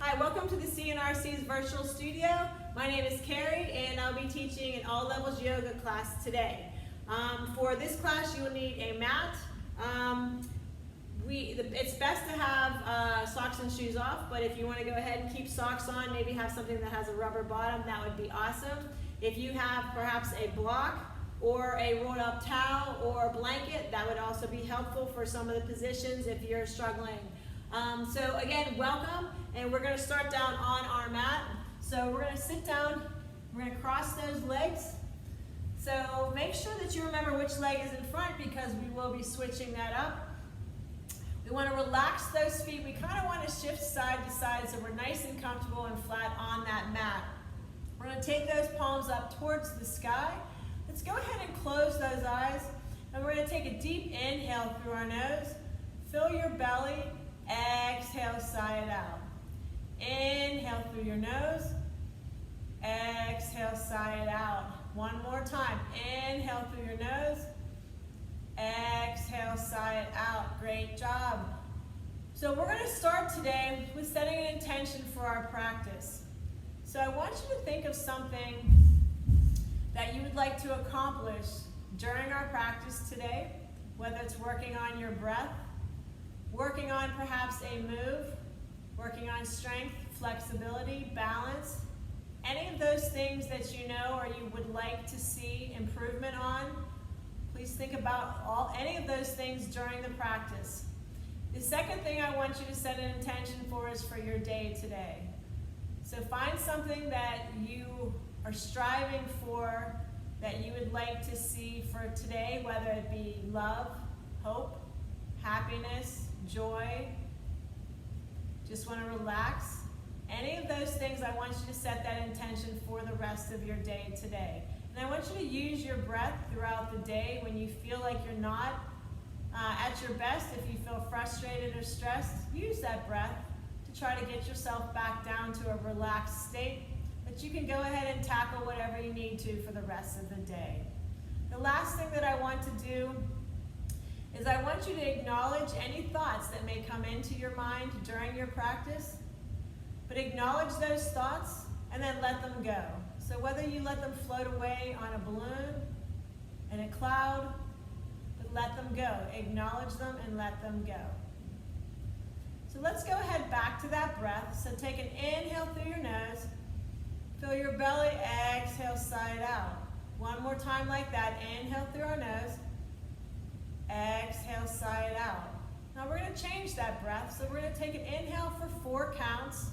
Hi, welcome to the C&RC's virtual studio. My name is Cari and I'll be teaching an all levels yoga class today. For this class you will need a mat. It's best to have socks and shoes off, but if you want to go ahead and keep socks on, maybe have something that has a rubber bottom, that would be awesome. If you have perhaps a block or a rolled up towel or a blanket, that would also be helpful for some of the positions if you're struggling. So again, welcome, and we're going to start down on our mat. So we're going to sit down, we're going to cross those legs. So make sure that you remember which leg is in front because we will be switching that up. We want to relax those feet. We kind of want to shift side to side so we're nice and comfortable and flat on that mat. We're going to take those palms up towards the sky. Let's go ahead and close those eyes. And we're going to take a deep inhale through our nose. Fill your belly. Exhale, sigh it out. Inhale through your nose. Exhale, sigh it out. One more time. Inhale through your nose. Exhale, sigh it out. Great job. So we're going to start today with setting an intention for our practice. So I want you to think of something that you would like to accomplish during our practice today, whether it's working on your breath, working on perhaps a move, working on strength, flexibility, balance, any of those things that you know or you would like to see improvement on. Please think about any of those things during the practice. The second thing I want you to set an intention for is for your day today. So find something that you are striving for, that you would like to see for today, whether it be love, hope, happiness, joy, just want to relax. Any of those things, I want you to set that intention for the rest of your day today. And I want you to use your breath throughout the day when you feel like you're not at your best. If you feel frustrated or stressed, use that breath to try to get yourself back down to a relaxed state that you can go ahead and tackle whatever you need to for the rest of the day. The last thing that I want to do is I want you to acknowledge any thoughts that may come into your mind during your practice, but acknowledge those thoughts and then let them go. So whether you let them float away on a balloon, in a cloud, but let them go. Acknowledge them and let them go. So let's go ahead back to that breath. So take an inhale through your nose, fill your belly, exhale, sigh it out. One more time like that. Inhale through our nose. Exhale, sigh it out. Now we're going to change that breath. So we're going to take an inhale for 4 counts,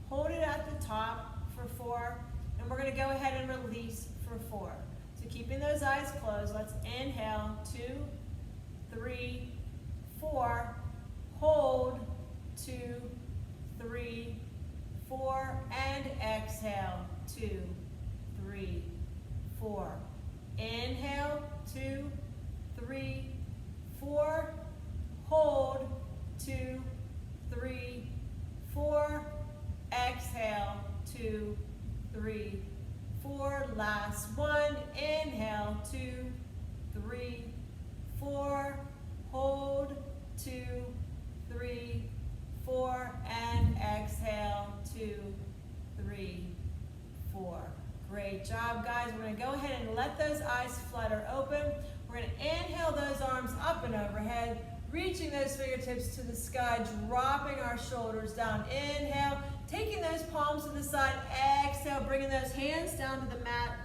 hold it at the top for 4, and we're going to go ahead and release for 4. So keeping those eyes closed, let's inhale, 2, 3, 4, hold, 2, 3, 4, and exhale, 2, 3, 4. Inhale, 2, 3, 4, hold, 2, 3, 4, exhale, 2, 3, 4, last one, inhale, 2, 3, 4, hold, 2, 3, 4, and exhale, 2, 3, 4. Great job, guys. We're going to go ahead and let those eyes flutter open. We're going to inhale those arms up and overhead, reaching those fingertips to the sky, dropping our shoulders down. Inhale, taking those palms to the side. Exhale, bringing those hands down to the mat,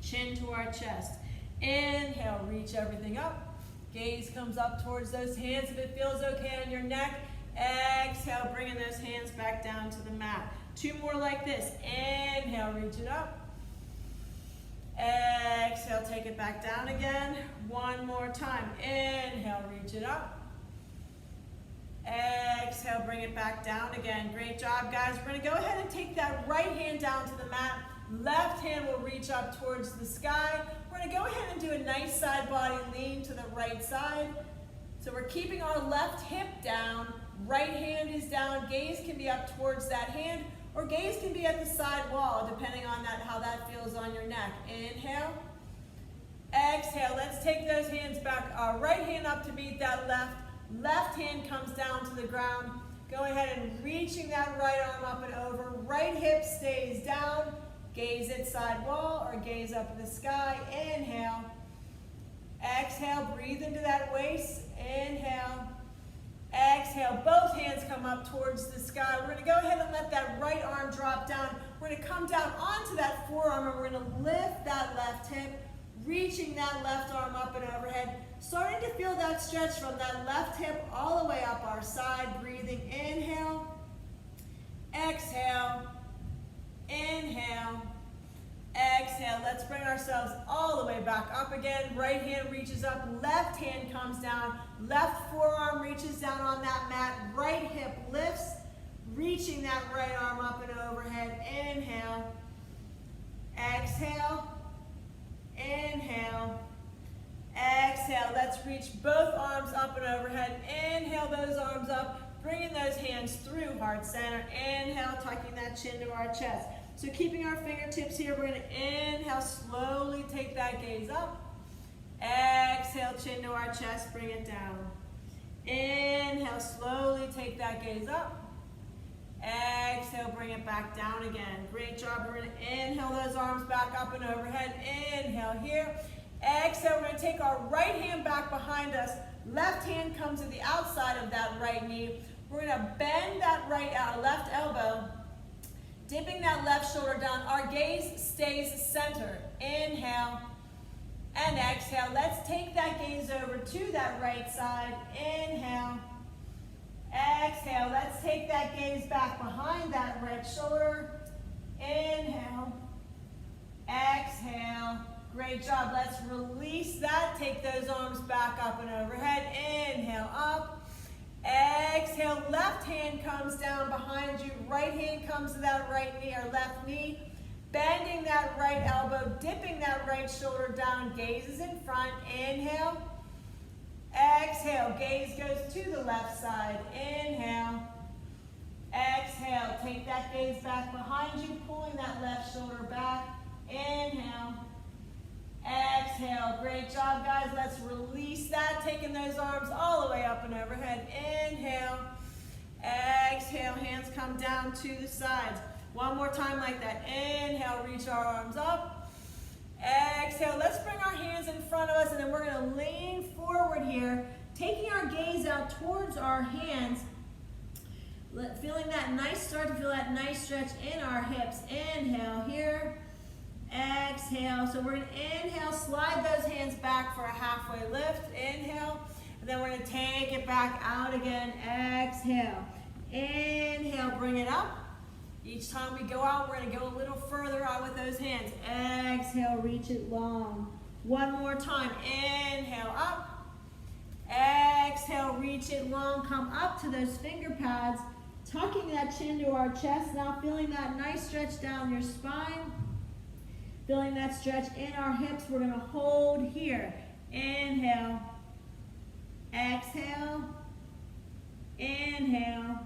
chin to our chest. Inhale, reach everything up. Gaze comes up towards those hands if it feels okay on your neck. Exhale, bringing those hands back down to the mat. 2 more like this. Inhale, reach it up. Exhale, take it back down again. 1 more time. Inhale, reach it up. Exhale, bring it back down again. Great job, guys. We're going to go ahead and take that right hand down to the mat. Left hand will reach up towards the sky. We're going to go ahead and do a nice side body lean to the right side. So we're keeping our left hip down. Right hand is down. Gaze can be up towards that hand, or gaze can be at the side wall, depending on how that feels on your neck. Inhale. Exhale. Let's take those hands back. Our right hand up to meet that left. Left hand comes down to the ground. Go ahead and reaching that right arm up and over. Right hip stays down. Gaze at side wall or gaze up in the sky. Inhale. Exhale, breathe into that waist. Inhale. Exhale, both hands come up towards the sky. We're going to go ahead and let that right arm drop down. We're going to come down onto that forearm and we're going to lift that left hip, reaching that left arm up and overhead. Starting to feel that stretch from that left hip all the way up our side. Breathing, inhale, exhale, inhale, exhale. Let's bring ourselves all the way back up again. Right hand reaches up, left hand comes down, left forearm reaches down on that mat, right hip lifts, reaching that right arm up and overhead. Inhale, exhale, inhale, exhale. Let's reach both arms up and overhead. Inhale those arms up, bringing those hands through heart center. Inhale, tucking that chin to our chest. So keeping our fingertips here, we're going to inhale, slowly take that gaze up. Exhale, chin to our chest, bring it down. Inhale, slowly take that gaze up. Exhale, bring it back down again. Great job. We're going to inhale those arms back up and overhead. Inhale here. Exhale, we're going to take our right hand back behind us. Left hand comes to the outside of that right knee. We're going to bend that left elbow, dipping that left shoulder down. Our gaze stays centered. Inhale and exhale. Let's take that gaze over to that right side. Inhale. Exhale. Let's take that gaze back behind that right shoulder. Inhale. Exhale. Great job. Let's release that. Take those arms back up and overhead. Inhale up. Exhale. Left hand comes down behind you. Right hand comes to that right knee or left knee. Bending that right elbow. Dipping that right shoulder down. Gaze is in front. Inhale. Exhale. Gaze goes to the left side. Inhale. Exhale. Take that gaze back behind you. Pulling that left shoulder back. Inhale. Exhale. Great job, guys. Let's release that. Taking those arms all the way up and overhead. Inhale. Exhale. Hands come down to the sides. One more time like that. Inhale. Reach our arms up. Exhale. Let's bring our hands in front of us, and then we're going to lean forward here, taking our gaze out towards our hands. Feeling that nice, start to feel that nice stretch in our hips. Inhale here. Exhale. So we're going to inhale, slide those hands back for a halfway lift. Inhale. And then we're going to take it back out again. Exhale. Inhale. Bring it up. Each time we go out, we're going to go a little further out with those hands. Exhale. Reach it long. One more time. Inhale. Up. Exhale. Reach it long. Come up to those finger pads. Tucking that chin to our chest. Now feeling that nice stretch down your spine. Feeling that stretch in our hips. We're going to hold here. Inhale. Exhale. Inhale.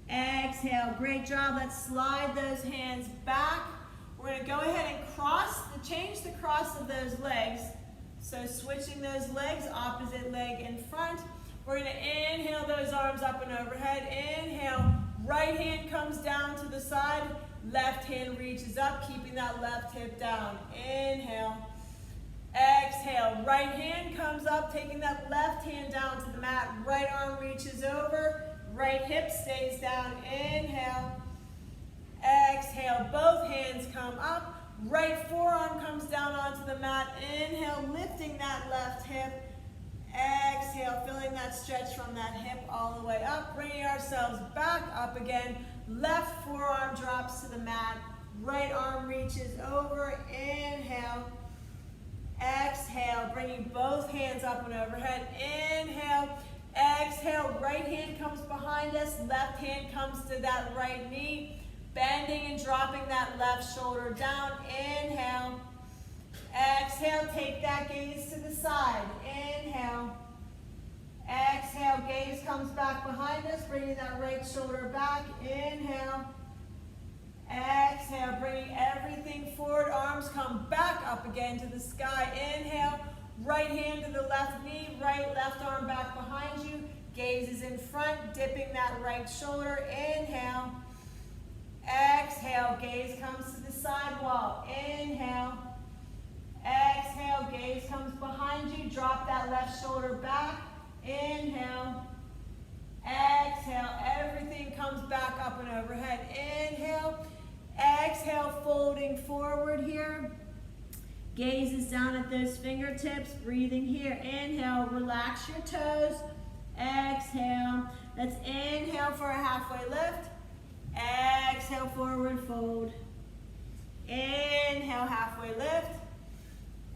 Exhale. Great job. Let's slide those hands back. We're going to go ahead and change the cross of those legs. So switching those legs, opposite leg in front. We're going to inhale those arms up and overhead. Inhale. Right hand comes down to the side. Left hand reaches up, keeping that left hip down. Inhale. Exhale. Right hand comes up, taking that left hand down to the mat. Right arm reaches over. Right hip stays down. Inhale. Exhale. Both hands come up. Right forearm comes down onto the mat. Inhale, lifting that left hip. Exhale, feeling that stretch from that hip all the way up. Bringing ourselves back up again. Left forearm drops to the mat. Right arm reaches over. Inhale. Exhale, bringing both hands up and overhead. Inhale. Exhale, right hand comes behind us. Left hand comes to that right knee. Bending and dropping that left shoulder down. Inhale. Exhale, take that gaze to the side. Inhale. Exhale, gaze comes back behind us, bringing that right shoulder back. Inhale. Exhale, bringing everything forward. Arms come back up again to the sky. Inhale. Right hand to the left knee, left arm back behind you. Gaze is in front, dipping that right shoulder. Inhale. Exhale, gaze comes to the side wall. Inhale. Exhale, gaze comes behind you. Drop that left shoulder back. Inhale. Exhale, everything comes back up and overhead. Inhale. Exhale, folding forward here. Gaze is down at those fingertips. Breathing here. Inhale, relax your toes. Exhale. Let's inhale for a halfway lift. Exhale, forward fold. Inhale, halfway lift.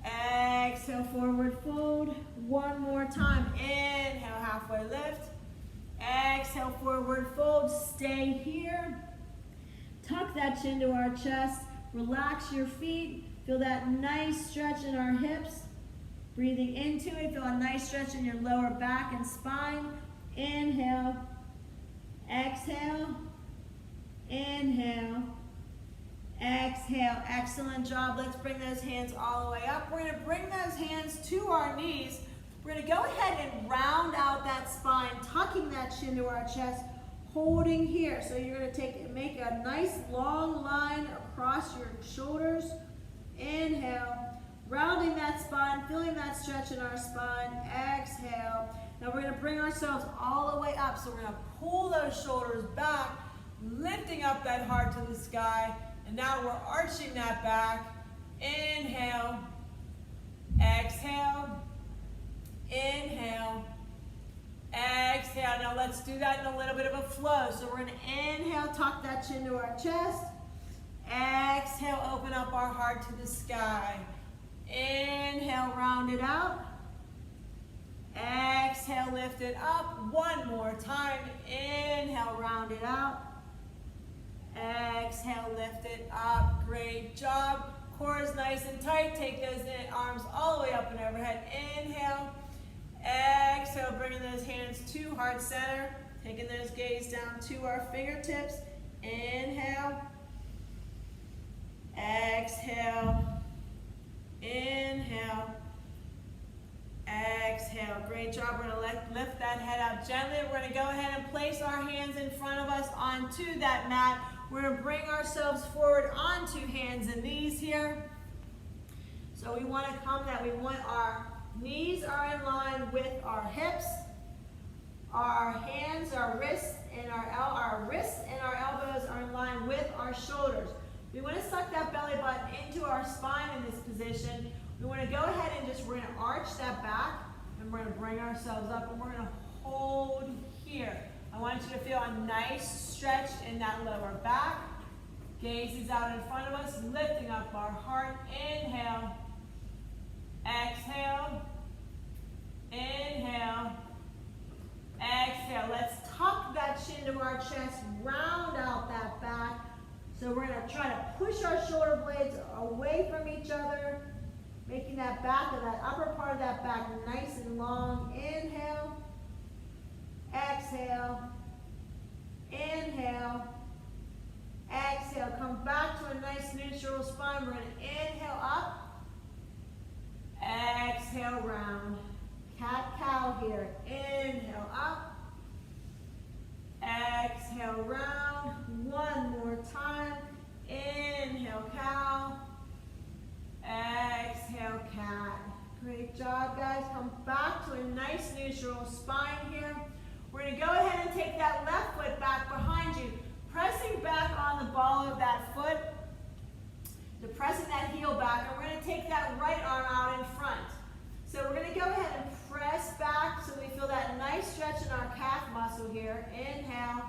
Exhale, forward fold. One more time. Inhale, halfway lift. Exhale, forward fold. Stay here. Tuck that chin to our chest. Relax your feet. Feel that nice stretch in our hips. Breathing into it. Feel a nice stretch in your lower back and spine. Inhale. Exhale. Inhale. Exhale. Excellent job. Let's bring those hands all the way up. We're going to bring those hands to our knees. We're going to go ahead and round out that spine, tucking that chin to our chest, holding here. So you're going to make a nice long line across your shoulders. Inhale. Rounding that spine, feeling that stretch in our spine. Exhale. Now we're going to bring ourselves all the way up. So we're going to pull those shoulders back, lifting up that heart to the sky. And now we're arching that back. Inhale. Exhale. Inhale. Exhale. Now let's do that in a little bit of a flow. So we're going to inhale, tuck that chin to our chest. Exhale, open up our heart to the sky. Inhale, round it out. Exhale, lift it up. One more time. Inhale, round it out. Exhale, lift it up. Great job. Core is nice and tight. Take those arms all the way up and overhead. Inhale. Exhale, bringing those hands to heart center. Taking those gaze down to our fingertips. Inhale. Exhale. Inhale. Exhale. Great job. We're going to lift that head up gently. We're going to go ahead and place our hands in front of us onto that mat. We're going to bring ourselves forward onto hands and knees here. So we want our knees are in line with our hips. Our hands, our wrists, and our elbows are in line with our shoulders. We want to suck that belly button into our spine in this position. We want to go ahead and we're going to arch that back, and we're going to bring ourselves up, and we're going to hold here. I want you to feel a nice stretch in that lower back. Gaze is out in front of us, lifting up our heart. Inhale. Exhale. Inhale. Exhale. Let's tuck that chin to our chest, round out that back. So we're going to try to push our shoulder blades away from each other, making that back of that upper part of that back nice and long. Inhale. Exhale. Inhale. Exhale. Come back to a nice neutral spine. We're going to inhale up. Exhale round. Cat-cow here. Inhale up. Exhale round. One more time. Inhale cow. Exhale cat. Great job, guys. Come back to a nice neutral spine here. We're going to go ahead and take that left foot back behind you, pressing back on the ball of that foot, depressing that heel back, and we're going to take that right arm out in front. So we're going to go ahead and press back so we feel that nice stretch in our calf muscle here. Inhale.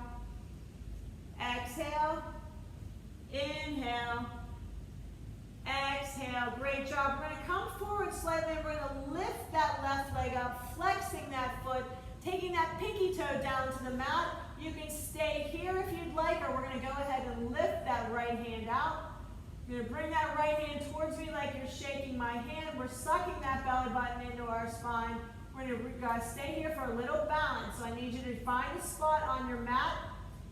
Exhale. Inhale. Exhale. Great job. We're going to come forward slightly. We're going to lift that left leg up, flexing that foot, taking that pinky toe down to the mat. You can stay here if you'd like, or we're going to go ahead and lift that right hand out. You're going to bring that right hand towards me like you're shaking my hand. We're sucking that belly button into our spine. We're going to stay here for a little balance. So I need you to find a spot on your mat,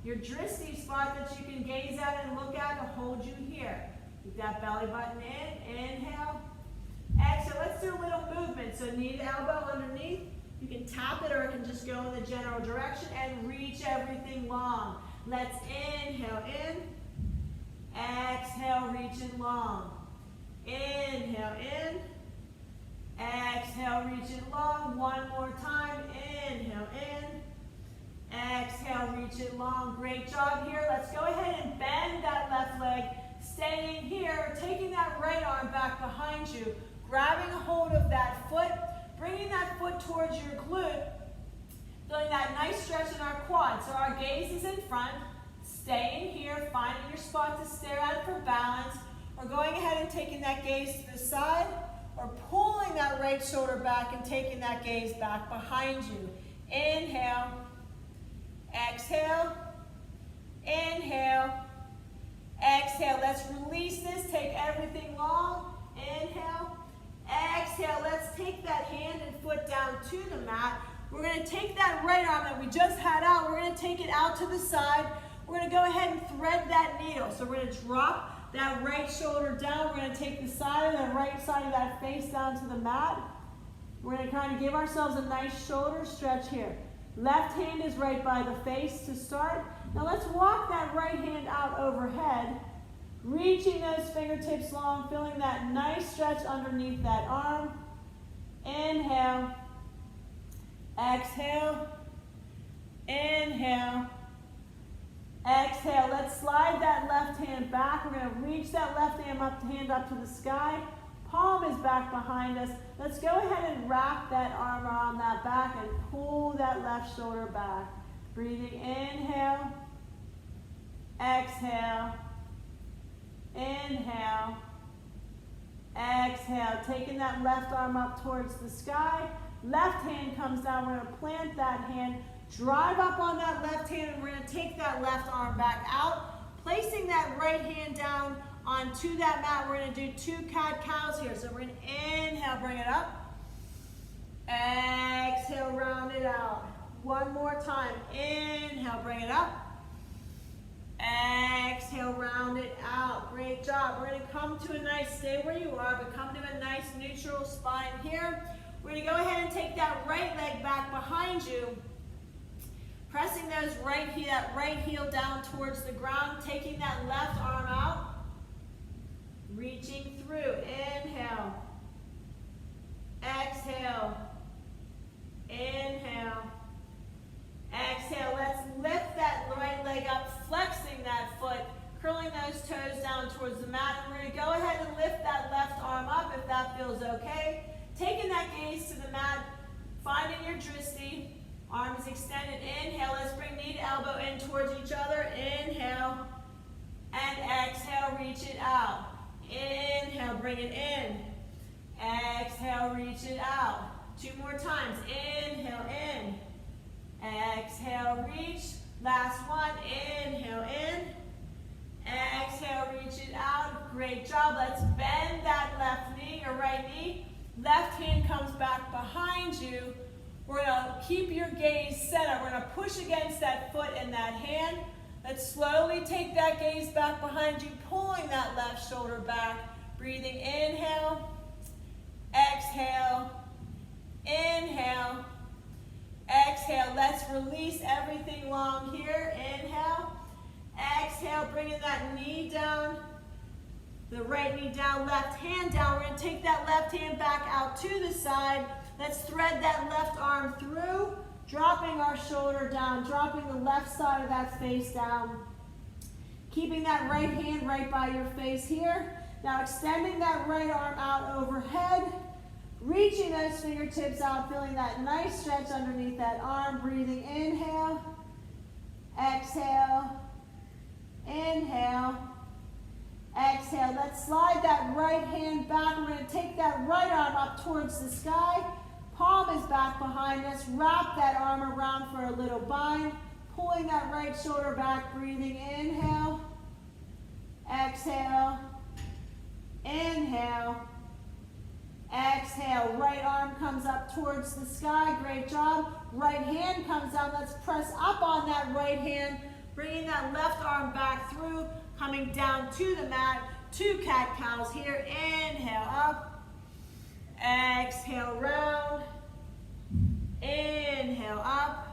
your dristy spot that you can gaze at and look at to hold you here. Keep that belly button in. Inhale. Exhale. Let's do a little movement. So knee to elbow underneath. You can tap it or it can just go in the general direction and reach everything long. Let's inhale in. Exhale, reach it long. Inhale in. Exhale, reach it long. One more time. Inhale in. Exhale, reach it long. Great job here. Let's go ahead and bend that left leg. Staying here, taking that right arm back behind you, grabbing a hold of that foot, bringing that foot towards your glute, feeling that nice stretch in our quad. So our gaze is in front, staying here, finding your spot to stare at for balance, or going ahead and taking that gaze to the side, or pulling that right shoulder back and taking that gaze back behind you. Inhale, exhale, inhale, exhale. Let's release this, take everything long. Inhale, exhale. Let's take that hand and foot down to the mat. We're going to take that right arm that we just had out, we're going to take it out to the side. We're going to go ahead and thread that needle. So we're going to drop that right shoulder down. We're going to take the side of the right side of that face down to the mat. We're going to kind of give ourselves a nice shoulder stretch here. Left hand is right by the face to start. Now let's walk that right hand out overhead, reaching those fingertips long, feeling that nice stretch underneath that arm. Inhale, exhale, inhale, exhale. Let's slide that left hand back. We're going to reach that left hand up to the sky. Palm is back behind us. Let's go ahead and wrap that arm around that back and pull that left shoulder back. Breathing, inhale, exhale, inhale, exhale. Taking that left arm up towards the sky. Left hand comes down. We're going to plant that hand, drive up on that left hand, and we're going to take that left arm back out. Placing that right hand down onto that mat, we're going to do 2 cat-cows here. So we're going to inhale, bring it up. Exhale, round it out. One more time. Inhale, bring it up. Exhale, round it out. Great job. We're going to come to a nice, stay where you are, but come to a nice neutral spine here. We're going to go ahead and take that right leg back behind you. Pressing that right heel down towards the ground, taking that left arm out. Reaching through. Inhale. Exhale. Inhale. Exhale. Let's lift that right leg up, flexing that foot, curling those toes down towards the mat. And we're going to go ahead and lift that left arm up if that feels okay. Taking that gaze to the mat, finding your dristi. Arms extended. Inhale. Let's bring knee to elbow in towards each other. Inhale. And exhale. Reach it out. Inhale, bring it in. Exhale, reach it out. 2 more times. Inhale, in. Exhale, reach. Last one. Inhale, in. Exhale, reach it out. Great job. Let's bend that left knee or right knee. Left hand comes back behind you. We're going to keep your gaze center. We're going to push against that foot and that hand. Let's slowly take that gaze back behind you, pulling that left shoulder back. Breathing, inhale, exhale, inhale, exhale. Let's release everything long here. Inhale, exhale, bringing that knee down, the right knee down, left hand down. We're going to take that left hand back out to the side. Let's thread that left arm through. Dropping our shoulder down, dropping the left side of that face down. Keeping that right hand right by your face here. Now extending that right arm out overhead. Reaching those fingertips out, feeling that nice stretch underneath that arm. Breathing, inhale, exhale, inhale, exhale. Let's slide that right hand back. We're going to take that right arm up towards the sky. Palm is back behind us. Wrap that arm around for a little bind. Pulling that right shoulder back. Breathing, inhale, exhale, inhale, exhale. Right arm comes up towards the sky. Great job. Right hand comes down. Let's press up on that right hand. Bringing that left arm back through. Coming down to the mat. 2 cat-cows here. Inhale up. Exhale, round. Inhale up.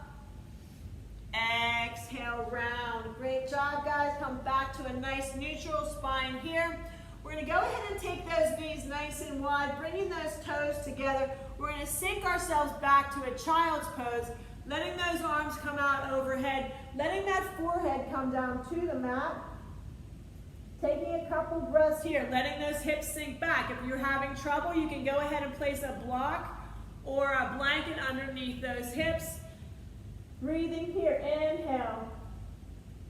Exhale, round. Great job, guys. Come back to a nice neutral spine here. We're going to go ahead and take those knees nice and wide, bringing those toes together. We're going to sink ourselves back to a child's pose, letting those arms come out overhead, letting that forehead come down to the mat. Taking a couple breaths here, letting those hips sink back. If you're having trouble, you can go ahead and place a block or a blanket underneath those hips. Breathing here, inhale,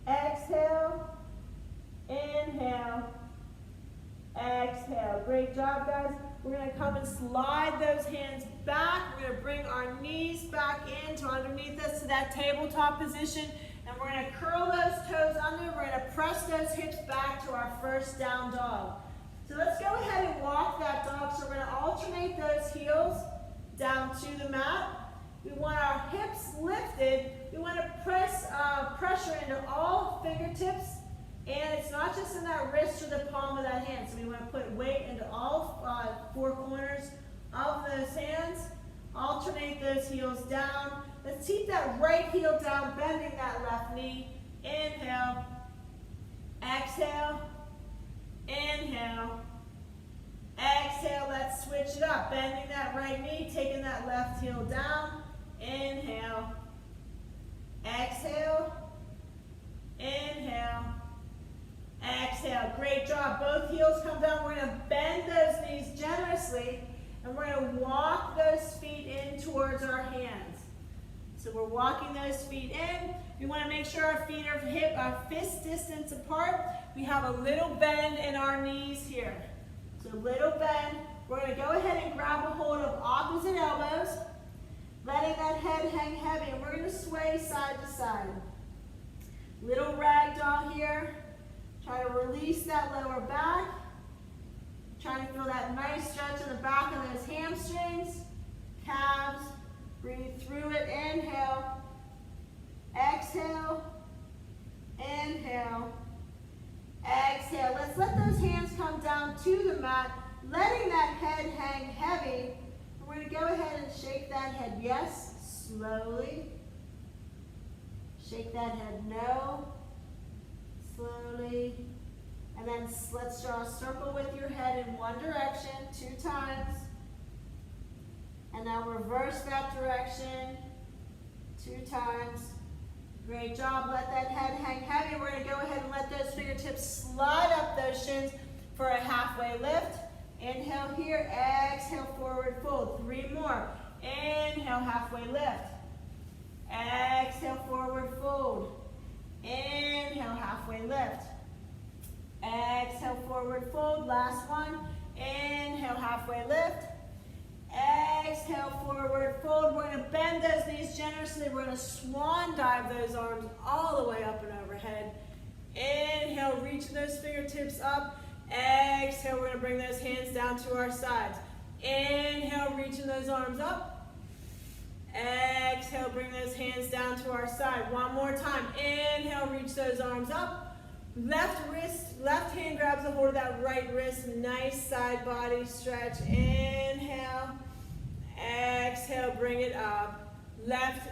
exhale, inhale, exhale. Great job, guys. We're going to come and slide those hands back. We're going to bring our knees back into underneath us to that tabletop position. And we're going to curl those toes under. We're going to press those hips back to our first down dog. So let's go ahead and walk that dog. So we're going to alternate those heels down to the mat. We want our hips lifted. We want to press pressure into all fingertips. And it's not just in that wrist or the palm of that hand. So we want to put weight into all four corners of those hands. Alternate those heels down. Let's keep that right heel down, bending that left knee. Inhale. Exhale. Inhale. Exhale. Let's switch it up. Bending that right knee, taking that left heel down. Inhale. Exhale. Inhale. Exhale. Great job. Both heels come down. We're going to bend those knees generously, and we're going to walk those feet in towards our hands. So we're walking those feet in. We want to make sure our feet are fist distance apart. We have a little bend in our knees here. So little bend. We're going to go ahead and grab a hold of opposite elbows, letting that head hang heavy, and we're going to sway side to side. Little ragdoll here. Try to release that lower back. Trying to feel that nice stretch in the back of those hamstrings, calves. Breathe through it. Inhale. Exhale. Inhale. Exhale. Let's let those hands come down to the mat, letting that head hang heavy. We're going to go ahead and shake that head yes, slowly. Shake that head no, slowly. And then let's draw a circle with your head in one direction 2 times. And now reverse that direction 2 times. Great job. Let that head hang heavy. We're going to go ahead and let those fingertips slide up those shins for a halfway lift. Inhale here. Exhale, forward fold. 3 more. Inhale, halfway lift. Exhale, forward fold. Inhale, halfway lift. Exhale, forward fold. Last one. Inhale, halfway lift. Exhale, forward fold. We're going to bend those knees generously. We're going to swan dive those arms all the way up and overhead. Inhale, reach those fingertips up. Exhale, we're going to bring those hands down to our sides. Inhale, reaching those arms up. Exhale, bring those hands down to our side. One more time. Inhale, reach those arms up. Left hand grabs a hold of that right wrist. Nice side body stretch. Inhale. Exhale, bring it up.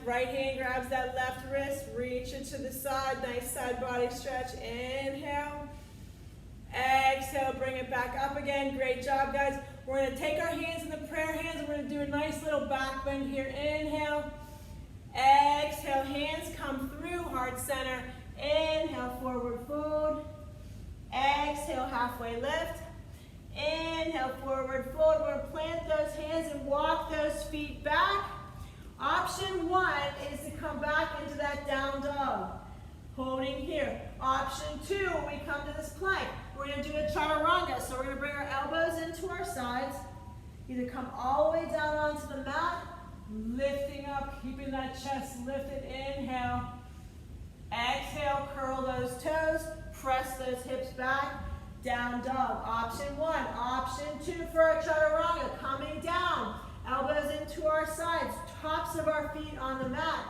Right hand grabs that left wrist. Reach it to the side. Nice side body stretch. Inhale. Exhale, bring it back up again. Great job, guys. We're going to take our hands in the prayer hands, and we're going to do a nice little back bend here. Inhale. Exhale, hands come through, heart center. Inhale, forward fold. Exhale, halfway lift. Inhale, forward fold. We're going to plant those hands and walk those feet back. Option 1 is to come back into that down dog. Holding here. Option 2, when we come to this plank, we're going to do a chaturanga. So we're going to bring our elbows into our sides. Either come all the way down onto the mat, lifting up, keeping that chest lifted. Inhale. Exhale, curl those toes, press those hips back, down dog. Option 1. Option 2 for our chaturanga, coming down, elbows into our sides, tops of our feet on the mat.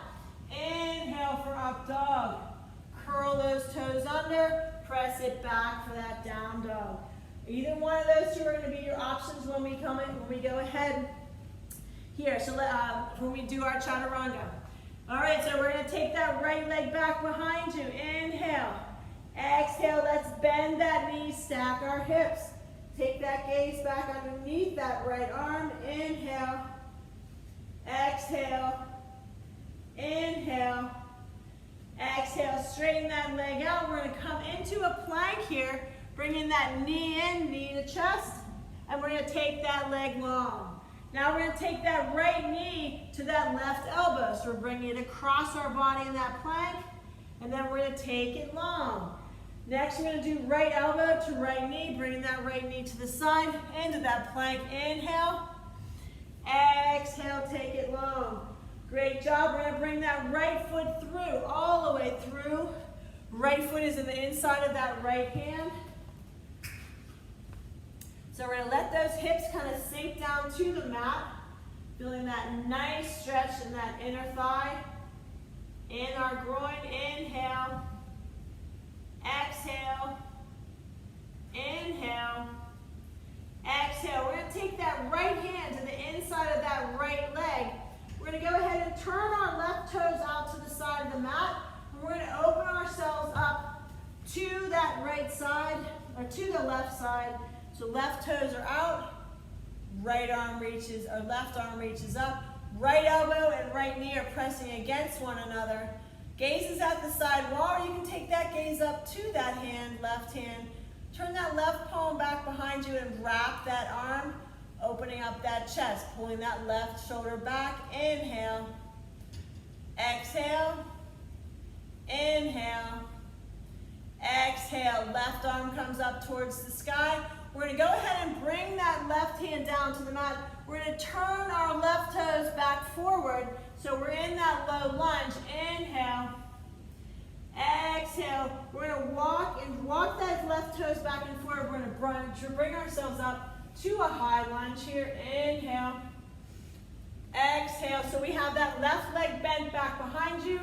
Inhale for up dog. Curl those toes under, press it back for that down dog. Either one of those two are going to be your options when we go ahead. here. So when we do our chaturanga. All right, so we're gonna take that right leg back behind you. Inhale. Exhale, let's bend that knee, stack our hips. Take that gaze back underneath that right arm. Inhale. Exhale. Inhale. Exhale, straighten that leg out. We're gonna come into a plank here, bringing that knee in, knee to chest, and we're gonna take that leg long. Now we're gonna take that right knee to that left elbow. So we're bringing it across our body in that plank, and then we're gonna take it long. Next, we're gonna do right elbow to right knee, bringing that right knee to the side, into that plank. Inhale. Exhale, take it long. Great job. We're gonna bring that right foot through, all the way through. Right foot is in the inside of that right hand. So we're gonna let those hips kind of sink down to the mat, feeling that nice stretch in that inner thigh. In our groin, inhale. Exhale. Inhale. Exhale. We're gonna take that right hand to the inside of that right leg. We're going to go ahead and turn our left toes out to the side of the mat. And we're going to open ourselves up to that right side, or to the left side. So left toes are out, right arm reaches, or left arm reaches up. Right elbow and right knee are pressing against one another. Gaze is at the side wall, or you can take that gaze up to that hand, left hand. Turn that left palm back behind you and wrap that arm, opening up that chest, pulling that left shoulder back. Inhale. Exhale. Inhale. Exhale. Left arm comes up towards the sky. We're going to go ahead and bring that left hand down to the mat. We're going to turn our left toes back forward. So we're in that low lunge. Inhale. Exhale. We're going to walk that left toes back and forward. We're going to bring ourselves up to a high lunge here. Inhale. Exhale. So we have that left leg bent back behind you.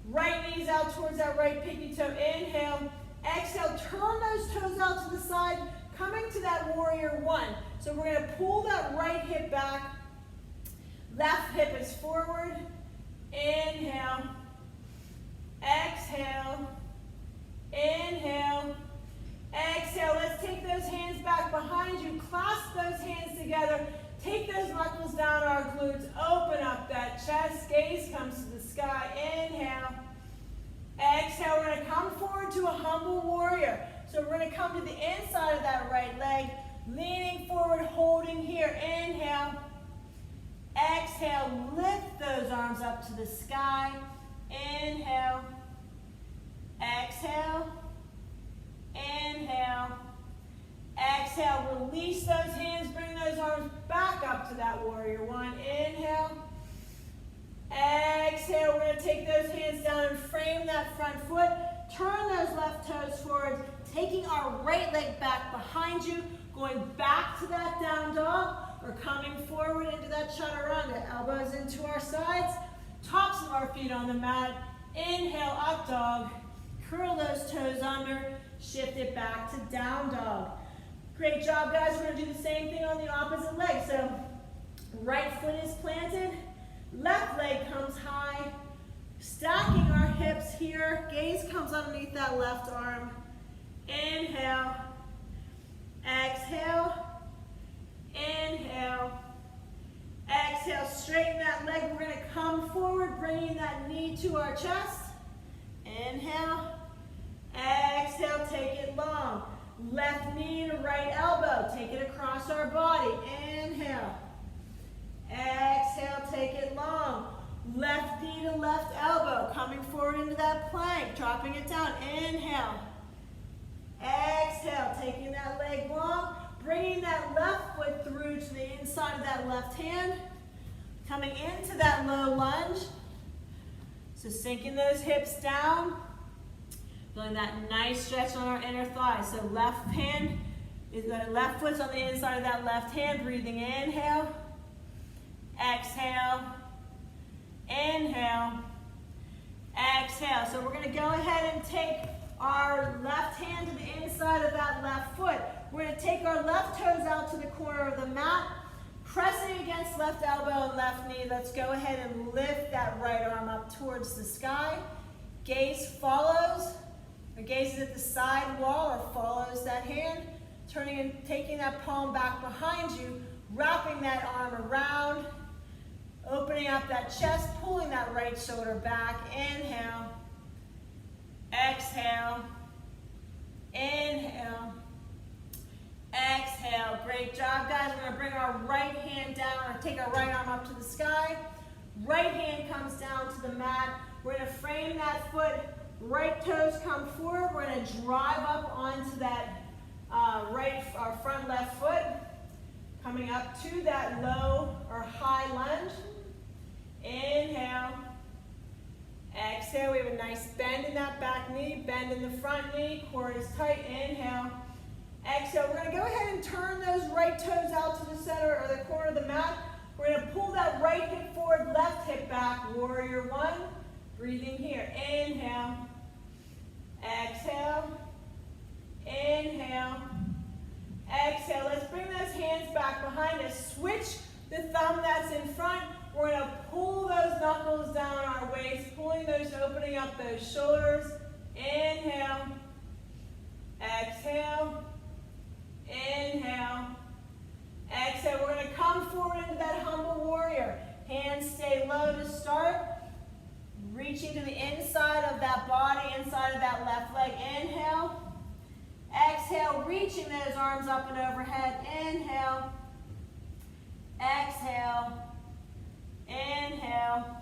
Right knees out towards that right pinky toe. Inhale. Exhale. Turn those toes out to the side, coming to that warrior one. So we're going to pull that right hip back. Left hip is forward. Inhale. Exhale. Inhale. Exhale. Let's take those hands back behind you. Clasp those hands together. Take those knuckles down our glutes. Open up that chest. Gaze comes to the sky. Inhale. Exhale. We're going to come forward to a humble warrior. So we're going to come to the inside of that right leg. Leaning forward, holding here. Inhale. Exhale. Lift those arms up to the sky. Inhale. Exhale. Inhale. Exhale. Release those hands. Bring those arms back up to that warrior one. Inhale. Exhale. We're going to take those hands down and frame that front foot. Turn those left toes forward. Taking our right leg back behind you. Going back to that down dog. We're coming forward into that chaturanga. Elbows into our sides. Tops of our feet on the mat. Inhale, up dog. Curl those toes under. Shift it back to down dog. Great job, guys. We're going to do the same thing on the opposite leg. So right foot is planted. Left leg comes high. Stacking our hips here. Gaze comes underneath that left arm. Inhale. Exhale. Inhale. Exhale. Straighten that leg. We're going to come forward, bringing that knee to our chest. Inhale. Exhale. Take it long. Left knee to right elbow. Take it across our body. Inhale. Exhale. Take it long. Left knee to left elbow. Coming forward into that plank. Dropping it down. Inhale. Exhale. Taking that leg long. Bringing that left foot through to the inside of that left hand. Coming into that low lunge. So sinking those hips down. Feeling that nice stretch on our inner thigh. So left hand, left foot's on the inside of that left hand. Breathing inhale. Exhale. Inhale. Exhale. So we're going to go ahead and take our left hand to the inside of that left foot. We're going to take our left toes out to the corner of the mat. Pressing against left elbow and left knee, let's go ahead and lift that right arm up towards the sky. Gaze follows, or gazes at the side wall or follows that hand. Turning and taking that palm back behind you, wrapping that arm around, opening up that chest, pulling that right shoulder back. Inhale, exhale, inhale, exhale. Great job, guys. We're going to bring our right hand down, or take our right arm up to the sky. Right hand comes down to the mat. We're going to frame that foot. Right toes come forward. We're going to drive up onto that our front left foot, coming up to that low or high lunge. Inhale, exhale. We have a nice bend in that back knee, bend in the front knee, core is tight. Inhale, exhale. We're going to go ahead and turn those right toes out to the center or the corner of the mat. We're going to pull that right hip forward, left hip back, warrior one. Breathing here. Inhale, exhale, inhale, exhale. Let's bring those hands back behind us. Switch the thumb that's in front. We're going to pull those knuckles down our waist, pulling those, opening up those shoulders. Inhale, exhale, inhale, exhale. We're going to come forward into that humble warrior. Hands stay low to start. Reaching to the inside of that body, inside of that left leg. Inhale. Exhale, reaching those arms up and overhead. Inhale. Exhale. Inhale.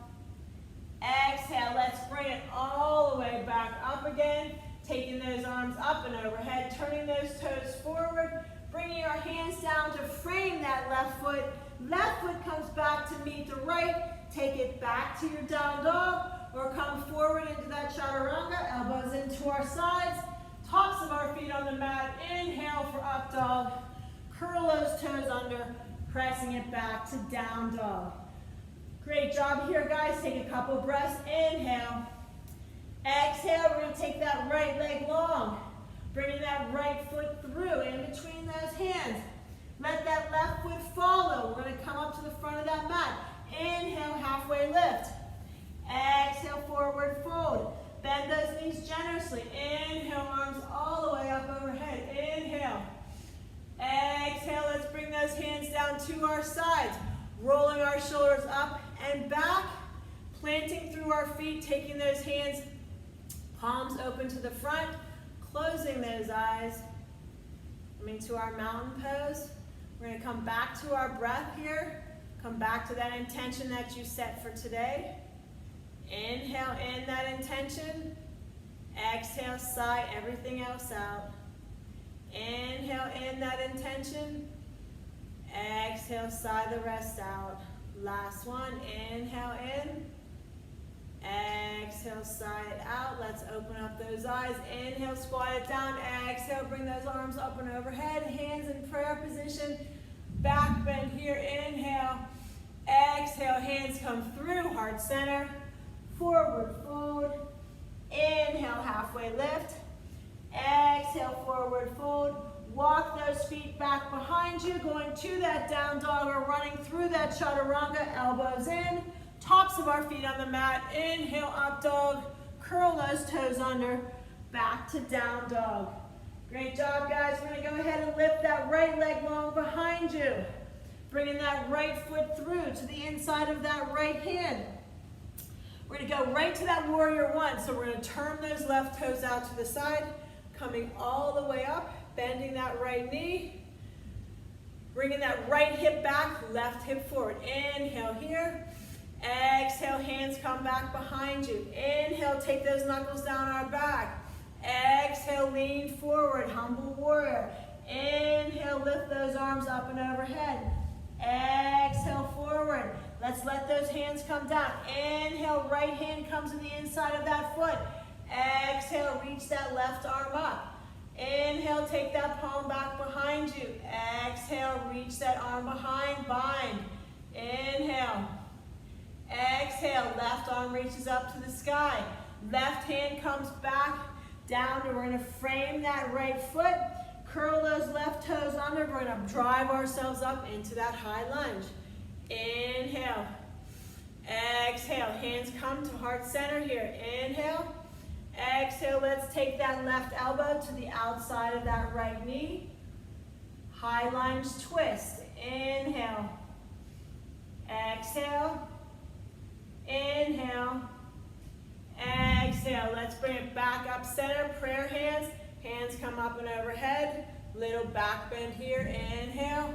Exhale. Let's bring it all the way back up again. Taking those arms up and overhead. Turning those toes forward. Bringing our hands down to frame that left foot. Left foot comes back to meet the right. Take it back to your down dog, or come forward into that chaturanga, elbows into our sides, tops of our feet on the mat. Inhale for up dog. Curl those toes under, pressing it back to down dog. Great job here, guys. Take a couple breaths. Inhale. Exhale. We're going to take that right leg long, bringing that right foot through in between those hands. Let that left foot follow. We're going to come up to the front of that mat. Inhale, halfway lift. Exhale, forward fold. Bend those knees generously. Inhale, arms all the way up overhead. Inhale. Exhale, let's bring those hands down to our sides. Rolling our shoulders up and back. Planting through our feet, taking those hands, palms open to the front. Closing those eyes. Coming to our mountain pose. We're going to come back to our breath here. Come back to that intention that you set for today. Inhale in that intention. Exhale, sigh everything else out. Inhale in that intention. Exhale, sigh the rest out. Last one. Inhale in. Exhale, sigh it out. Let's open up those eyes. Inhale, squat it down. Exhale, bring those arms up and overhead. Hands in prayer position. Back bend here. Inhale. Exhale, hands come through, heart center. Forward fold. Inhale, halfway lift. Exhale, forward fold. Walk those feet back behind you, going to that down dog or running through that chaturanga, elbows in. Tops of our feet on the mat. Inhale, up dog. Curl those toes under. Back to down dog. Great job, guys. We're going to go ahead and lift that right leg long behind you. Bringing that right foot through to the inside of that right hand. We're going to go right to that warrior one. So we're going to turn those left toes out to the side. Coming all the way up. Bending that right knee. Bringing that right hip back. Left hip forward. Inhale here. Exhale, hands come back behind you. Inhale, take those knuckles down our back. Exhale, lean forward, humble warrior. Inhale, lift those arms up and overhead. Exhale, forward. Let's let those hands come down. Inhale, right hand comes to the inside of that foot. Exhale, reach that left arm up. Inhale, take that palm back behind you. Exhale, reach that arm behind, bind. Inhale. Exhale, left arm reaches up to the sky. Left hand comes back down, and we're going to frame that right foot. Curl those left toes under. We're going to drive ourselves up into that high lunge. Inhale. Exhale. Hands come to heart center here. Inhale. Exhale. Let's take that left elbow to the outside of that right knee. High lunge twist. Inhale. Exhale. Inhale. Exhale. Let's bring it back up center. Prayer hands. Hands come up and overhead. Little back bend here. Inhale.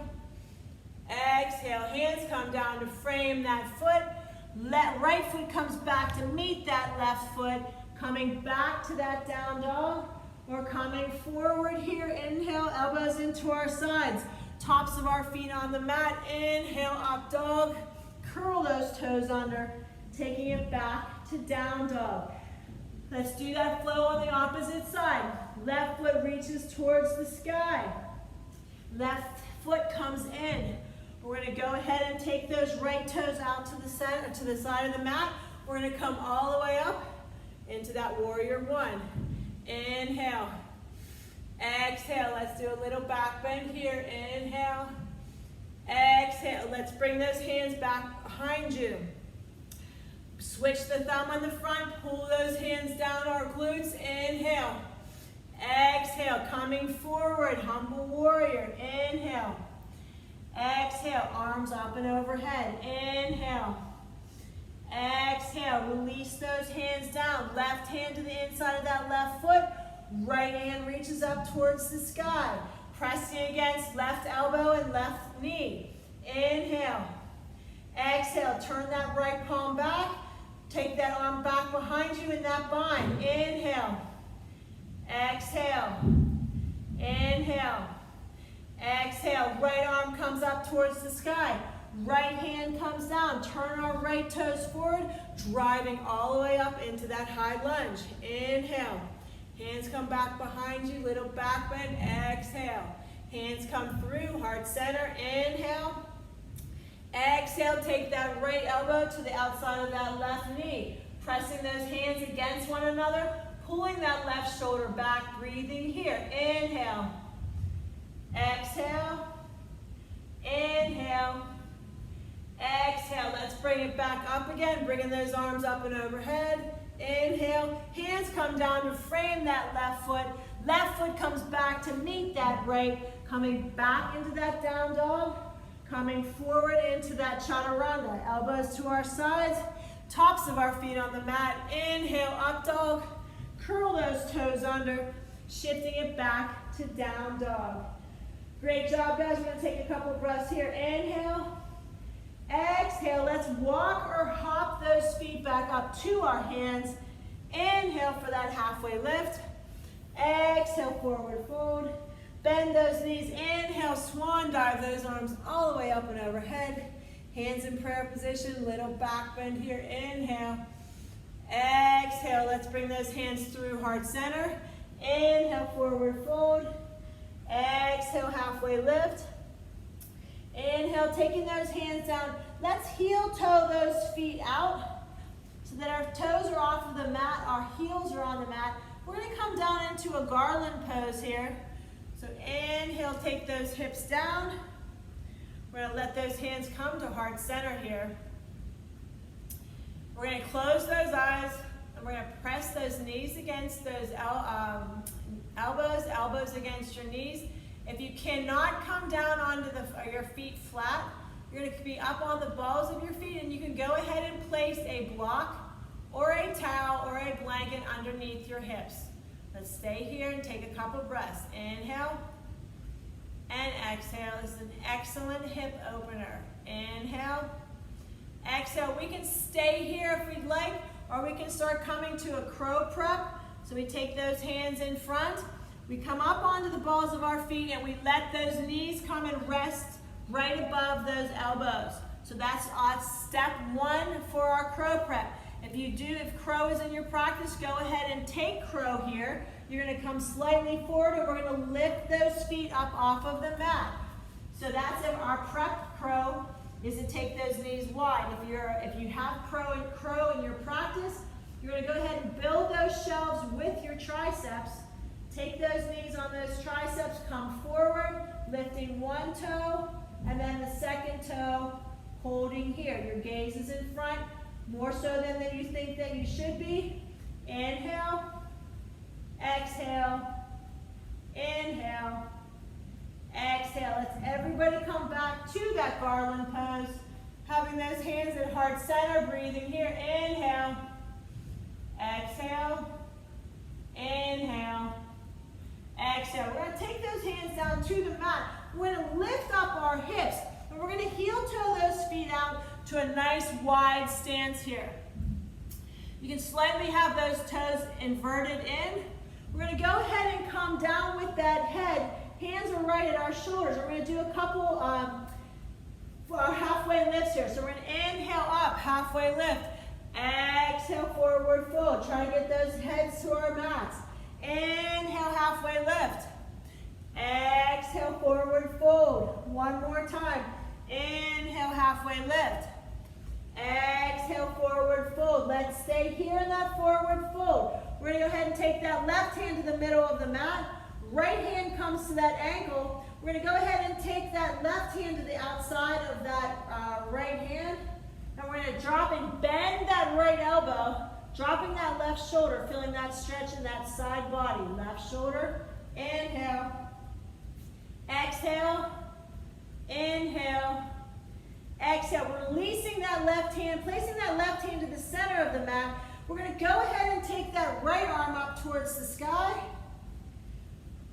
Exhale. Hands come down to frame that foot. Right foot comes back to meet that left foot. Coming back to that down dog. We're coming forward here. Inhale. Elbows into our sides. Tops of our feet on the mat. Inhale. Up dog. Curl those toes under. Taking it back to down dog. Let's do that flow on the opposite side. Left foot reaches towards the sky. Left foot comes in. We're going to go ahead and take those right toes out to the center, to the side of the mat. We're going to come all the way up into that warrior one. Inhale. Exhale. Let's do a little back bend here. Inhale. Exhale. Let's bring those hands back behind you. Switch the thumb on the front. Pull those hands down our glutes. Inhale. Exhale. Coming forward. Humble warrior. Inhale. Exhale. Arms up and overhead. Inhale. Exhale. Release those hands down. Left hand to the inside of that left foot. Right hand reaches up towards the sky. Pressing against left elbow and left knee. Inhale. Exhale. Turn that right palm back. Take that arm back behind you in that bind. Inhale. Exhale. Inhale. Exhale. Right arm comes up towards the sky. Right hand comes down. Turn our right toes forward, driving all the way up into that high lunge. Inhale. Hands come back behind you, little back bend. Exhale. Hands come through, heart center. Inhale. Exhale, take that right elbow to the outside of that left knee. Pressing those hands against one another, pulling that left shoulder back, breathing here. Inhale. Exhale. Inhale. Exhale. Let's bring it back up again, bringing those arms up and overhead. Inhale. Hands come down to frame that left foot. Left foot comes back to meet that right. Coming back into that down dog. Coming forward into that Chaturanga. Elbows to our sides. Tops of our feet on the mat. Inhale, up dog. Curl those toes under. Shifting it back to down dog. Great job, guys. We're going to take a couple breaths here. Inhale. Exhale. Let's walk or hop those feet back up to our hands. Inhale for that halfway lift. Exhale, forward fold. Bend those knees. Inhale, swan dive those arms all the way up and overhead. Hands in prayer position. Little back bend here. Inhale. Exhale. Let's bring those hands through heart center. Inhale, forward fold. Exhale, halfway lift. Inhale, taking those hands down. Let's heel toe those feet out so that our toes are off of the mat. Our heels are on the mat. We're going to come down into a Garland Pose here. So inhale, take those hips down. We're going to let those hands come to heart center here. We're going to close those eyes and we're going to press those knees against those elbows against your knees. If you cannot come down onto your feet flat, you're going to be up on the balls of your feet and you can go ahead and place a block or a towel or a blanket underneath your hips. Let's stay here and take a couple breaths. Inhale and exhale. This is an excellent hip opener. Inhale, exhale. We can stay here if we'd like, or we can start coming to a crow prep. So we take those hands in front. We come up onto the balls of our feet and we let those knees come and rest right above those elbows. So that's step one for our crow prep. If crow is in your practice, go ahead and take crow here. You're going to come slightly forward and we're going to lift those feet up off of the mat. So that's our prep crow, is to take those knees wide. If you have crow in your practice, you're going to go ahead and build those shelves with your triceps. Take those knees on those triceps, come forward, lifting one toe, and then the second toe, holding here. Your gaze is in front, more so than you think that you should be. Inhale, exhale, inhale, exhale. Let's everybody come back to that Garland pose. Having those hands at heart center, breathing here. Inhale, exhale, inhale, exhale. We're going to take those hands down to the mat. We're going to lift up our hips, and we're going to heel toe those feet out to a nice wide stance here. You can slightly have those toes inverted in. We're going to go ahead and come down with that head. Hands are right at our shoulders. We're going to do a couple for our halfway lifts here. So we're going to inhale up, halfway lift. Exhale, forward fold. Try to get those heads to our mats. Inhale, halfway lift. Exhale, forward fold. One more time. Inhale, halfway lift. Exhale, forward fold. Let's stay here in that forward fold. We're going to go ahead and take that left hand to the middle of the mat. Right hand comes to that ankle. We're going to go ahead and take that left hand to the outside of that right hand. And we're going to drop and bend that right elbow, dropping that left shoulder, feeling that stretch in that side body. Left shoulder, inhale, exhale, inhale, exhale. We're releasing that left hand, placing that left hand to the center of the mat. We're going to go ahead and take that right arm up towards the sky.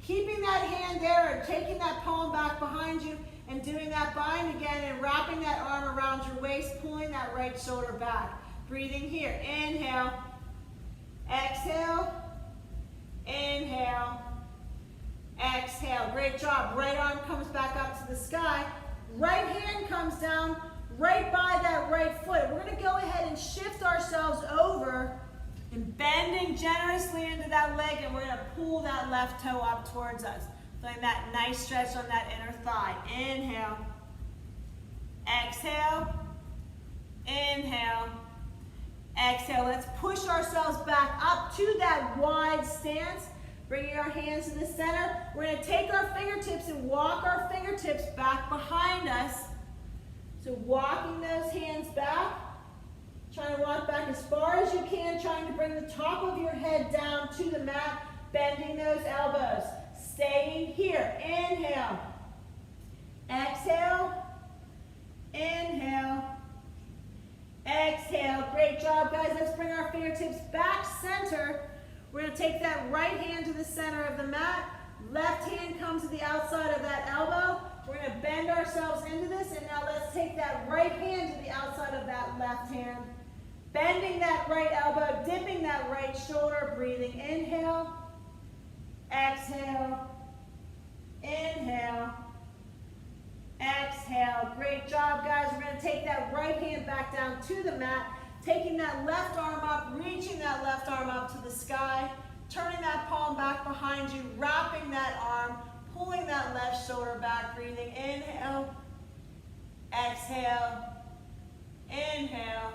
Keeping that hand there and taking that palm back behind you and doing that bind again and wrapping that arm around your waist, pulling that right shoulder back. Breathing here. Inhale, exhale, inhale, exhale. Great job. Right arm comes back up to the sky. Right hand comes down right by that right foot. We're going to go ahead and shift ourselves over and bending generously into that leg, and we're going to pull that left toe up towards us. Feeling that nice stretch on that inner thigh. Inhale, exhale, inhale, exhale. Let's push ourselves back up to that wide stance, bringing our hands to the center. We're going to take our fingertips and walk our fingertips back behind us. So walking those hands back. Trying to walk back as far as you can, trying to bring the top of your head down to the mat, bending those elbows. Staying here. Inhale. Exhale. Inhale. Exhale. Great job, guys. Let's bring our fingertips back center. We're going to take that right hand to the center of the mat. Left hand comes to the outside of that elbow. We're going to bend ourselves into this, and now let's take that right hand to the outside of that left hand. Bending that right elbow, dipping that right shoulder, breathing. Inhale, exhale, inhale, exhale. Great job, guys. We're going to take that right hand back down to the mat, taking that left arm up, reaching that left arm up to the sky, turning that palm back behind you, wrapping that arm, pulling that left shoulder back, breathing. Inhale, exhale, inhale,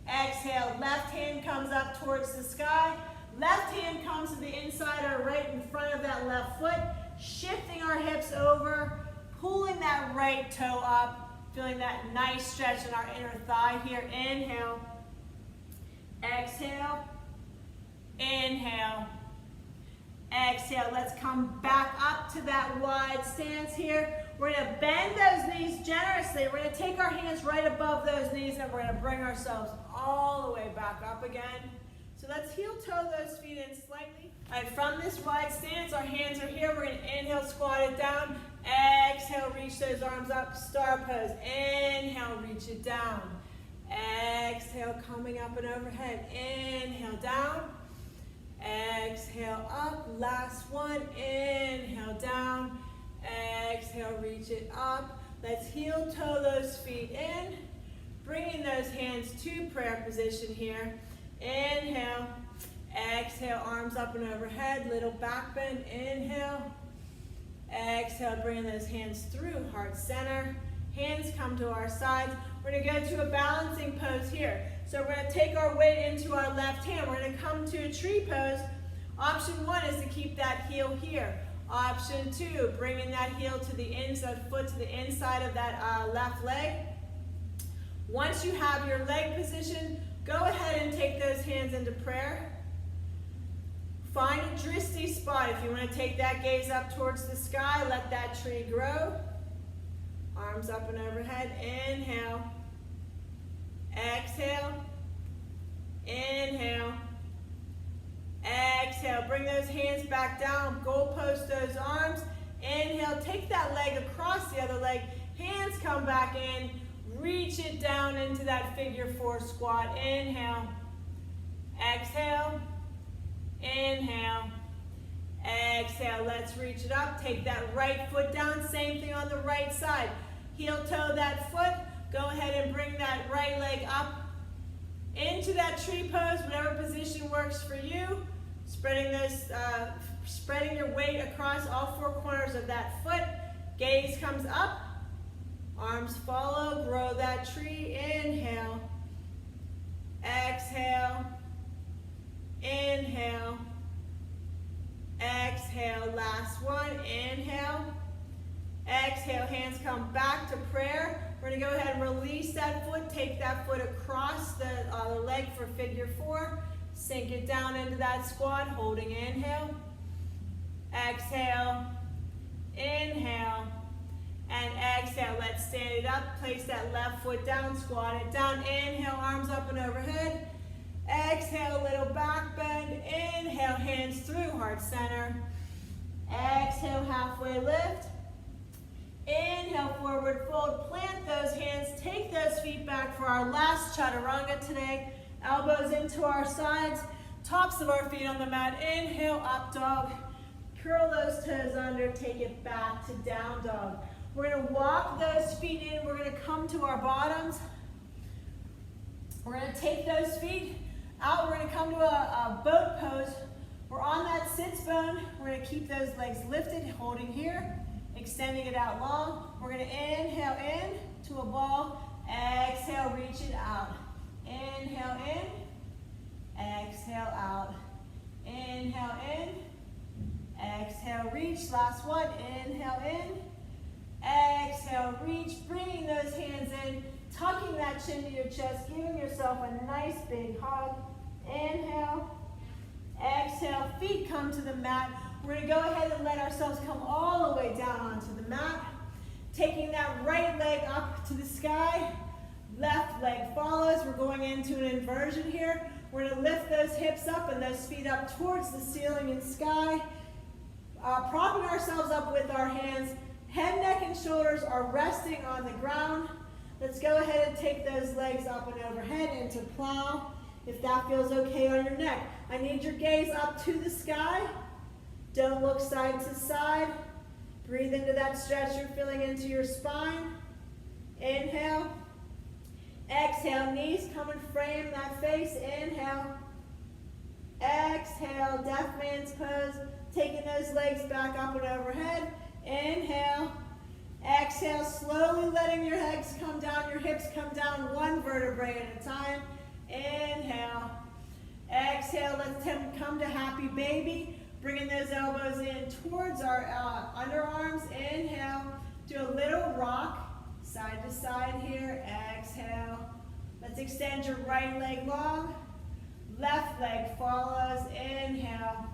exhale. Left hand comes up towards the sky. Left hand comes to the inside or right in front of that left foot. Shifting our hips over. Pulling that right toe up. Feeling that nice stretch in our inner thigh here. Inhale. Exhale. Inhale. Exhale. Let's come back up to that wide stance here. We're going to bend those knees generously. We're going to take our hands right above those knees, and we're going to bring ourselves all the way back up again. So let's heel toe those feet in slightly. All right, from this wide stance, our hands are here. We're going to inhale, squat it down. Exhale, reach those arms up, star pose. Inhale, reach it down. Exhale, coming up and overhead. Inhale, down. Exhale, up. Last one. Inhale, down. Exhale, reach it up. Let's heel toe those feet in. Bringing those hands to prayer position here. Inhale. Exhale, arms up and overhead. Little back bend. Inhale. Exhale, bringing those hands through heart center. Hands come to our sides. We're going to go to a balancing pose here. So we're going to take our weight into our left hand. We're going to come to a tree pose. Option 1 is to keep that heel here. Option 2, bringing that heel to the inside, foot to the inside of that left leg. Once you have your leg position, go ahead and take those hands into prayer. Find a drishti spot. If you want to take that gaze up towards the sky, let that tree grow. Arms up and overhead. Inhale. Exhale. Inhale. Exhale. Bring those hands back down. Goalpost those arms. Inhale. Take that leg across the other leg. Hands come back in. Reach it down into that figure 4 squat. Inhale. Exhale. Inhale. Exhale. Let's reach it up. Take that right foot down. Same thing on the right side. Heel toe that foot. Go ahead and bring that right leg up into that tree pose, whatever position works for you. Spreading your weight across all 4 corners of that foot. Gaze comes up. Arms follow. Grow that tree. Inhale. Exhale. Inhale. Exhale. Last one. Inhale. Exhale. Hands come back to prayer. We're going to go ahead and release that foot. Take that foot across the leg for figure 4. Sink it down into that squat. Holding inhale. Exhale. Inhale. And exhale. Let's stand it up. Place that left foot down. Squat it down. Inhale. Arms up and overhead. Exhale, little back bend. Inhale, hands through, heart center. Exhale, halfway lift. Inhale, forward fold. Plant those hands. Take those feet back for our last chaturanga today. Elbows into our sides. Tops of our feet on the mat. Inhale, up dog. Curl those toes under. Take it back to down dog. We're going to walk those feet in. We're going to come to our bottoms. We're going to take those feet out. We're going to come to a boat pose. We're on that sits bone. We're going to keep those legs lifted, holding here, extending it out long. We're going to inhale in to a ball. Exhale, reach it out. Inhale in. Exhale out. Inhale in. Exhale, reach. Last one. Inhale in. Exhale, reach. Bringing those hands in. Tucking that chin to your chest, giving yourself a nice big hug. Inhale. Exhale, feet come to the mat. We're going to go ahead and let ourselves come all the way down onto the mat. Taking that right leg up to the sky. Left leg follows. We're going into an inversion here. We're going to lift those hips up and those feet up towards the ceiling and sky. Propping ourselves up with our hands. Head, neck, and shoulders are resting on the ground. Let's go ahead and take those legs up and overhead into plow. If that feels okay on your neck. I need your gaze up to the sky. Don't look side to side. Breathe into that stretch you're feeling into your spine. Inhale. Exhale, knees come and frame that face. Inhale. Exhale, deaf man's pose. Taking those legs back up and overhead. Inhale. Exhale, slowly letting your legs come down, your hips come down 1 vertebrae at a time. Inhale. Exhale, let's come to happy baby. Bringing those elbows in towards our underarms. Inhale. Do a little rock, side to side here. Exhale. Let's extend your right leg long. Left leg follows. Inhale.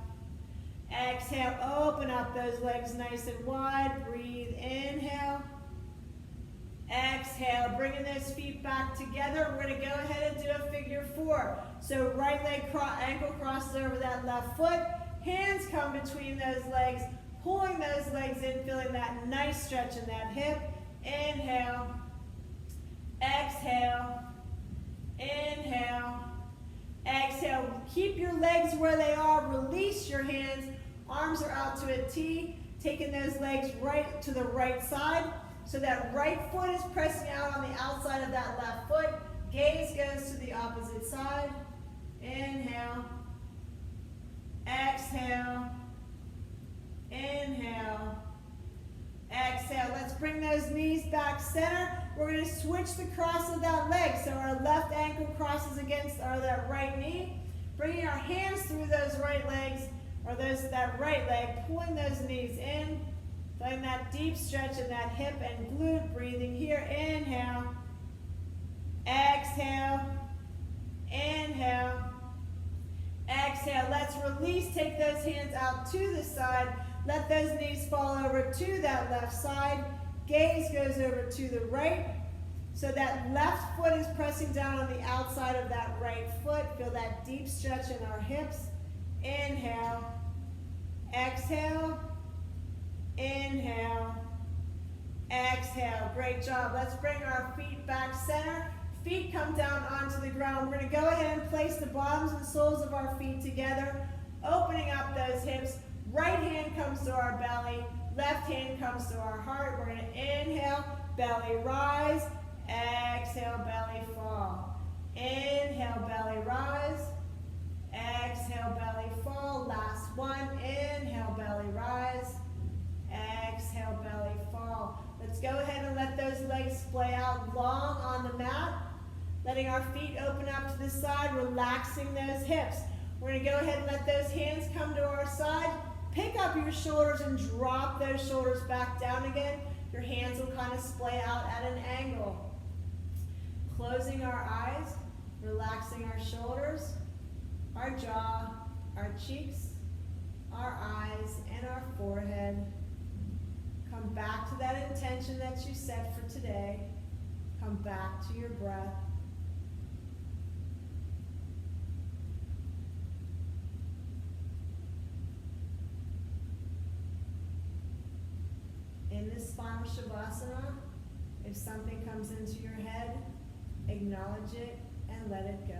Exhale, open up those legs nice and wide. Breathe, inhale. Exhale, bringing those feet back together. We're going to go ahead and do a figure 4. So right leg, ankle crosses over that left foot. Hands come between those legs, pulling those legs in, feeling that nice stretch in that hip. Inhale. Exhale. Inhale. Exhale. Keep your legs where they are. Release your hands. Arms are out to a T, taking those legs right to the right side. So that right foot is pressing out on the outside of that left foot. Gaze goes to the opposite side. Inhale. Exhale. Inhale. Exhale. Let's bring those knees back center. We're going to switch the cross of that leg. So our left ankle crosses against that right knee. Bringing our hands through those right legs. or that right leg, pulling those knees in, feeling that deep stretch in that hip and glute, breathing here. Inhale, exhale, inhale, exhale. Let's release, take those hands out to the side, let those knees fall over to that left side, gaze goes over to the right, so that left foot is pressing down on the outside of that right foot. Feel that deep stretch in our hips. Inhale, exhale, inhale, exhale. Great job. Let's bring our feet back center. Feet come down onto the ground. We're going to go ahead and place the bottoms and soles of our feet together, opening up those hips. Right hand comes to our belly, left hand comes to our heart. We're going to inhale, belly rise, exhale, belly fall. Inhale, belly rise, exhale, belly fall. Last one. Inhale, belly rise, exhale, belly fall. Let's go ahead and let those legs splay out long on the mat, letting our feet open up to the side, relaxing those hips. We're going to go ahead and let those hands come to our side. Pick up your shoulders and drop those shoulders back down again. Your hands will kind of splay out at an angle. Closing our eyes, relaxing our shoulders, our jaw, our cheeks, our eyes, and our forehead. Come back to that intention that you set for today. Come back to your breath. In this spinal shavasana, if something comes into your head, acknowledge it and let it go.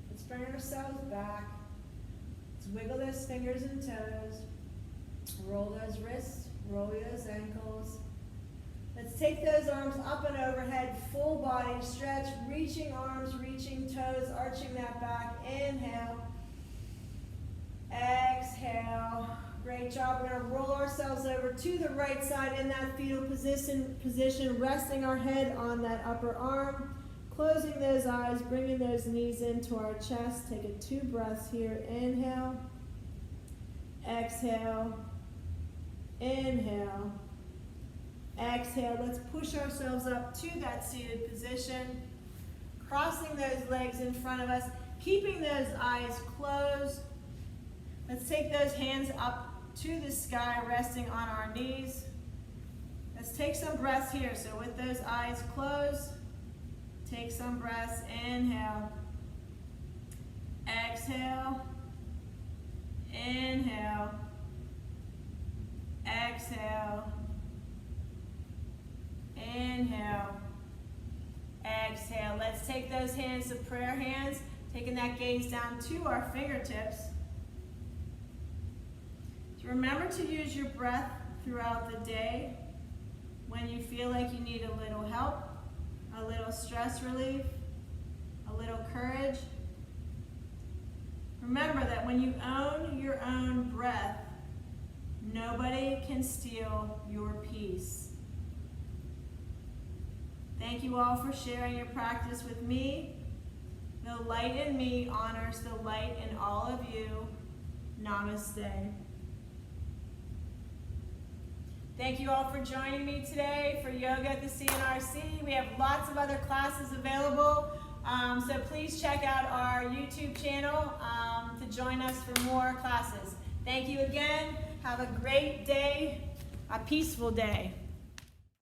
Let's bring ourselves back. Let's wiggle those fingers and toes. Roll those wrists, roll those ankles. Let's take those arms up and overhead, full body stretch, reaching arms, reaching toes, arching that back. Inhale, exhale. Great job. We're going to roll ourselves over to the right side in that fetal position, resting our head on that upper arm. Closing those eyes, bringing those knees into our chest. Take it 2 breaths here. Inhale, exhale, inhale, exhale. Let's push ourselves up to that seated position. Crossing those legs in front of us, keeping those eyes closed. Let's take those hands up to the sky, resting on our knees. Let's take some breaths here. So with those eyes closed, take some breaths. Inhale, exhale, inhale, exhale, inhale, exhale. Let's take those hands to prayer hands, taking that gaze down to our fingertips. So remember to use your breath throughout the day when you feel like you need a little help, a little stress relief, a little courage. Remember that when you own your own breath, nobody can steal your peace. Thank you all for sharing your practice with me. The light in me honors the light in all of you. Namaste. Thank you all for joining me today for yoga at the C&RC. We have lots of other classes available, so please check out our YouTube channel to join us for more classes. Thank you again. Have a great day, a peaceful day.